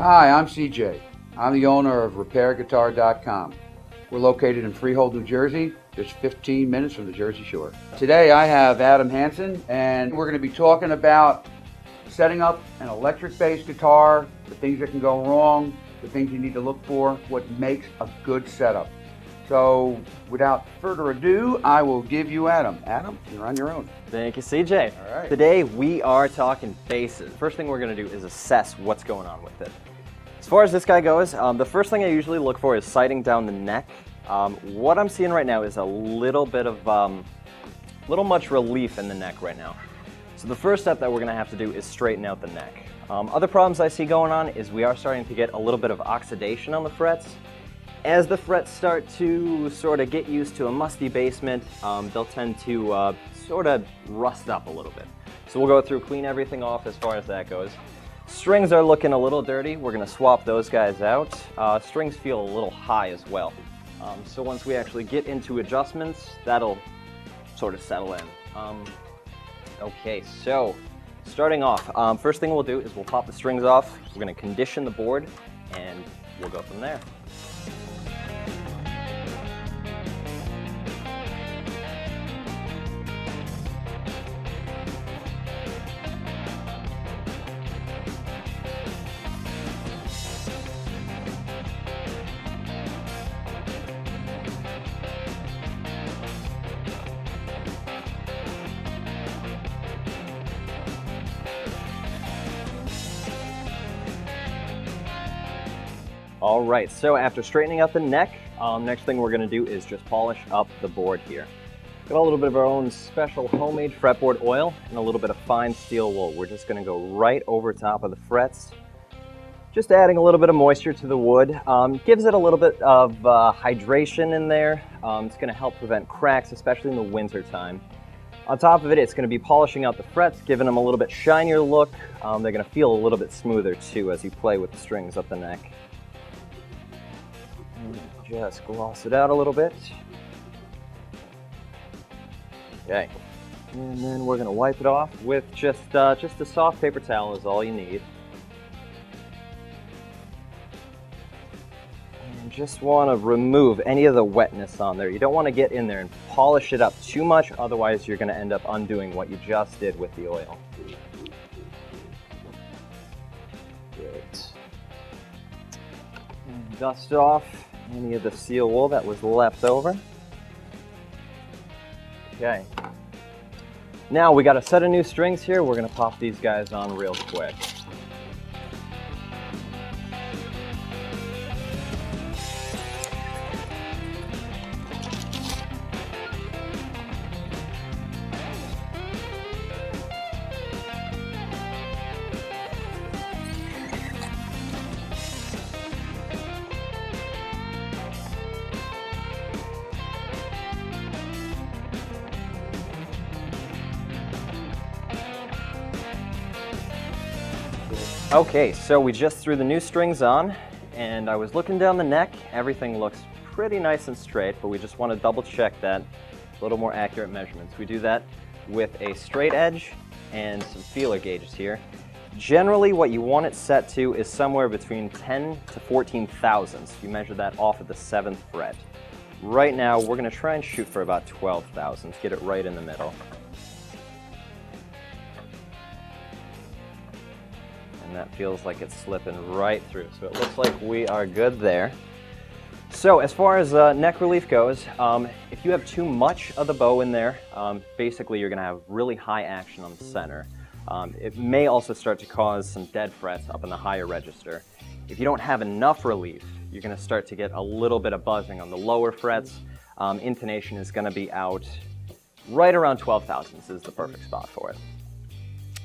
Hi, I'm CJ. I'm the owner of RepairGuitar.com. We're located in Freehold, New Jersey, just 15 minutes from the Jersey Shore. Today I have Adam Hansen, and we're going to be talking about setting up an electric bass guitar, the things that can go wrong, the things you need to look for, what makes a good setup. So without further ado, I will give you Adam. Adam, you're on your own. Thank you, CJ. All right. Today we are talking basses. First thing we're going to do is assess what's going on with it. As far as this guy goes, the first thing I usually look for is sighting down the neck. What I'm seeing right now is a little bit of, little much relief in the neck right now. So the first step that we're going to have to do is straighten out the neck. Other problems I see going on is we are starting to get a little bit of oxidation on the frets. As the frets start to sort of get used to a musty basement, they'll tend to sort of rust up a little bit. So we'll go through, clean everything off as far as that goes. Strings are looking a little dirty. We're going to swap those guys out. Strings feel a little high as well. So once we actually get into adjustments, that'll sort of settle in. Okay, so starting off, first thing we'll do is we'll pop the strings off. We're going to condition the board, and we'll go from there. All right, so after straightening out the neck, next thing we're going to do is just polish up the board here. Got a little bit of our own special homemade fretboard oil and a little bit of fine steel wool. We're just going to go right over top of the frets, just adding a little bit of moisture to the wood. Gives it a little bit of hydration in there. It's going to help prevent cracks, especially in the winter time. On top of it, it's going to be polishing out the frets, giving them a little bit shinier look. They're going to feel a little bit smoother too as you play with the strings up the neck. Just gloss it out a little bit. Okay, and then we're going to wipe it off with just a soft paper towel is all you need. And just want to remove any of the wetness on there. You don't want to get in there and polish it up too much, otherwise you're going to end up undoing what you just did with the oil. Great. And dust off any of the steel wool that was left over. Okay. Now we got a set of new strings here. We're going to pop these guys on real quick. Okay, so we just threw the new strings on, and I was looking down the neck. Everything looks pretty nice and straight, but we just want to double check that, a little more accurate measurements. We do that with a straight edge and some feeler gauges here. Generally, what you want it set to is somewhere between 10 to 14 thousandths. You measure that off of the 7th fret. Right now, we're going to try and shoot for about 12 thousandths, get it right in the middle. And that feels like it's slipping right through. So it looks like we are good there. So as far as neck relief goes, if you have too much of the bow in there, basically you're going to have really high action on the center. It may also start to cause some dead frets up in the higher register. If you don't have enough relief, you're going to start to get a little bit of buzzing on the lower frets. Intonation is going to be out right around 12 thousandths is the perfect spot for it.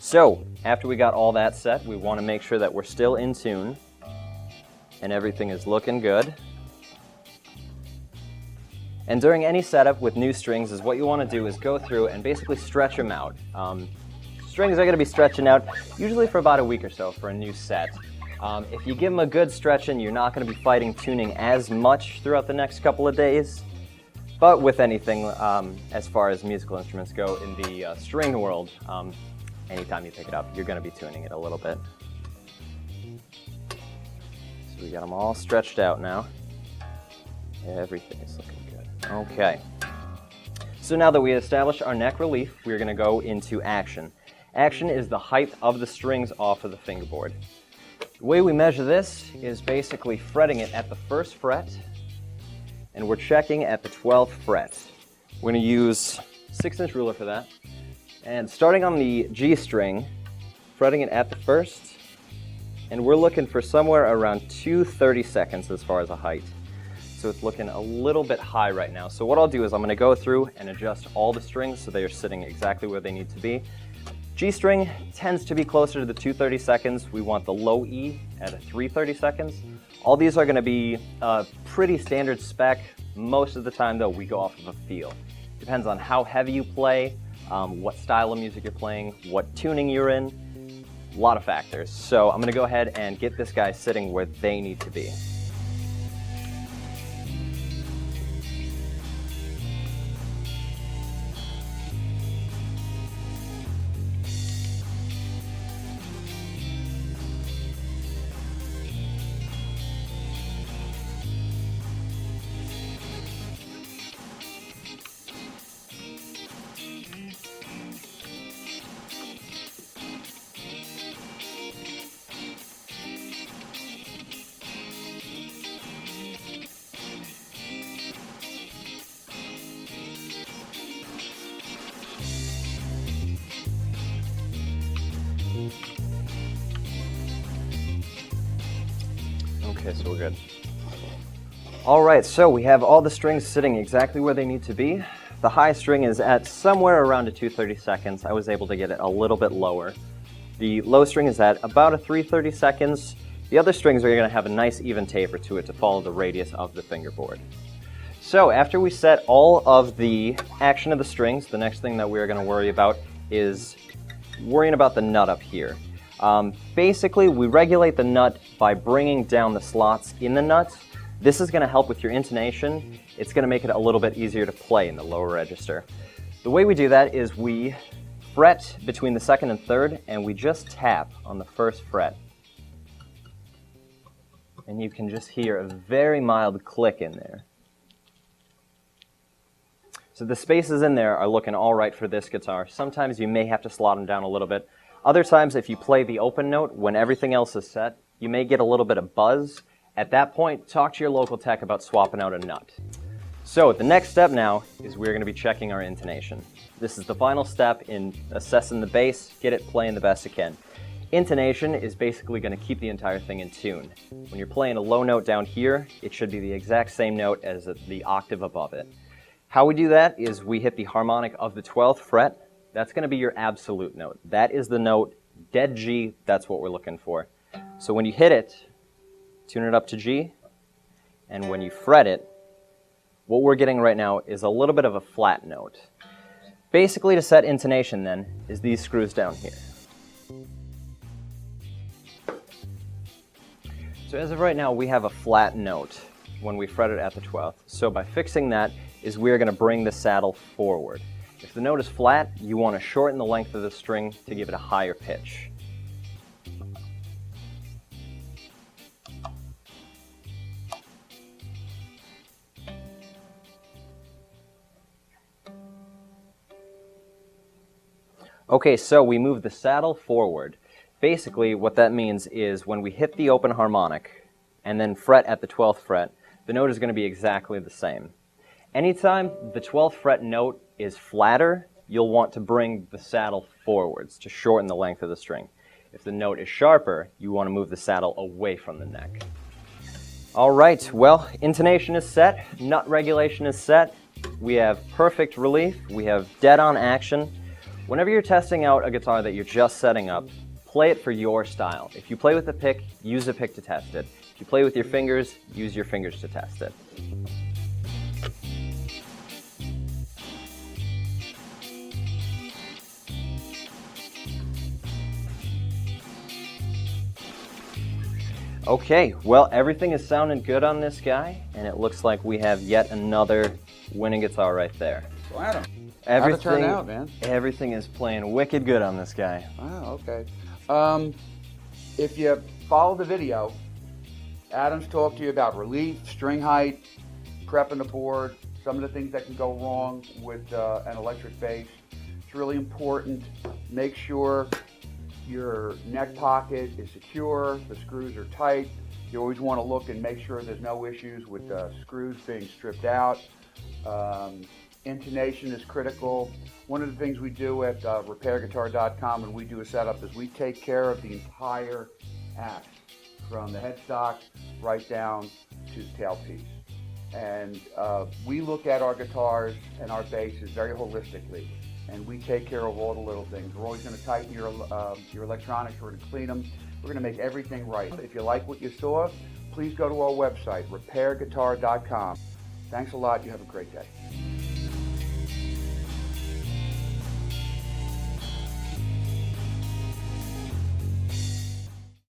So, after we got all that set, we want to make sure that we're still in tune and everything is looking good. And during any setup with new strings is what you want to do is go through and basically stretch them out. Strings are going to be stretching out usually for about a week or so for a new set. If you give them a good stretching, you're not going to be fighting tuning as much throughout the next couple of days. But with anything, as far as musical instruments go in the string world, anytime you pick it up, you're going to be tuning it a little bit. So we got them all stretched out now. Everything is looking good. Okay. So now that we established our neck relief, we're going to go into action. Action is the height of the strings off of the fingerboard. The way we measure this is basically fretting it at the first fret, and we're checking at the 12th fret. We're going to use 6-inch ruler for that. And starting on the G string, fretting it at the first, and we're looking for somewhere around 2/32 seconds as far as a height. So it's looking a little bit high right now. So what I'll do is I'm going to go through and adjust all the strings so they are sitting exactly where they need to be. G string tends to be closer to the 2/30 seconds. We want the low E at a 3/30 seconds. All these are going to be pretty standard spec. Most of the time though, we go off of a feel. Depends on how heavy you play, what style of music you're playing, what tuning you're in, a lot of factors. So I'm going to go ahead and get this guy sitting where they need to be. Okay, so we're good. All right, so we have all the strings sitting exactly where they need to be. The high string is at somewhere around a 2/30 seconds. I was able to get it a little bit lower. The low string is at about a 3/30 seconds. The other strings are going to have a nice even taper to it to follow the radius of the fingerboard. So after we set all of the action of the strings, the next thing that we're going to worry about is worrying about the nut up here. Basically, we regulate the nut by bringing down the slots in the nut. This is going to help with your intonation. It's going to make it a little bit easier to play in the lower register. The way we do that is we fret between the second and third, and we just tap on the first fret. And you can just hear a very mild click in there. So the spaces in there are looking all right for this guitar. Sometimes you may have to slot them down a little bit. Other times, if you play the open note when everything else is set, you may get a little bit of buzz. At that point, talk to your local tech about swapping out a nut. So the next step now is we're going to be checking our intonation. This is the final step in assessing the bass, get it playing the best it can. Intonation is basically going to keep the entire thing in tune. When you're playing a low note down here, it should be the exact same note as the octave above it. How we do that is we hit the harmonic of the 12th fret. That's going to be your absolute note. That is the note, dead G, that's what we're looking for. So when you hit it, tune it up to G, and when you fret it, what we're getting right now is a little bit of a flat note. Basically, to set intonation then, is these screws down here. So as of right now, we have a flat note when we fret it at the 12th. So by fixing that is we're going to bring the saddle forward. If the note is flat, you want to shorten the length of the string to give it a higher pitch. Okay, so we move the saddle forward. Basically, what that means is when we hit the open harmonic and then fret at the 12th fret, the note is going to be exactly the same. Anytime the 12th fret note is flatter, you'll want to bring the saddle forwards to shorten the length of the string. If the note is sharper, you want to move the saddle away from the neck. All right, well, intonation is set, nut regulation is set, we have perfect relief, we have dead-on action. Whenever you're testing out a guitar that you're just setting up, play it for your style. If you play with a pick, use a pick to test it. If you play with your fingers, use your fingers to test it. Okay, well, everything is sounding good on this guy, and it looks like we have yet another winning guitar right there. So Adam, how'd it turn out, man? Everything is playing wicked good on this guy. Wow, okay. If you follow the video, Adam's talked to you about relief, string height, prepping the board, some of the things that can go wrong with an electric bass. It's really important. Make sure your neck pocket is secure, the screws are tight. You always want to look and make sure there's no issues with the screws being stripped out. Intonation is critical. One of the things we do at repairguitar.com when we do a setup is we take care of the entire axe, from the headstock right down to the tailpiece. And we look at our guitars and our basses very holistically, and we take care of all the little things. We're always going to tighten your electronics, we're going to clean them, we're going to make everything right. If you like what you saw, please go to our website, repairguitar.com. Thanks a lot, you have a great day.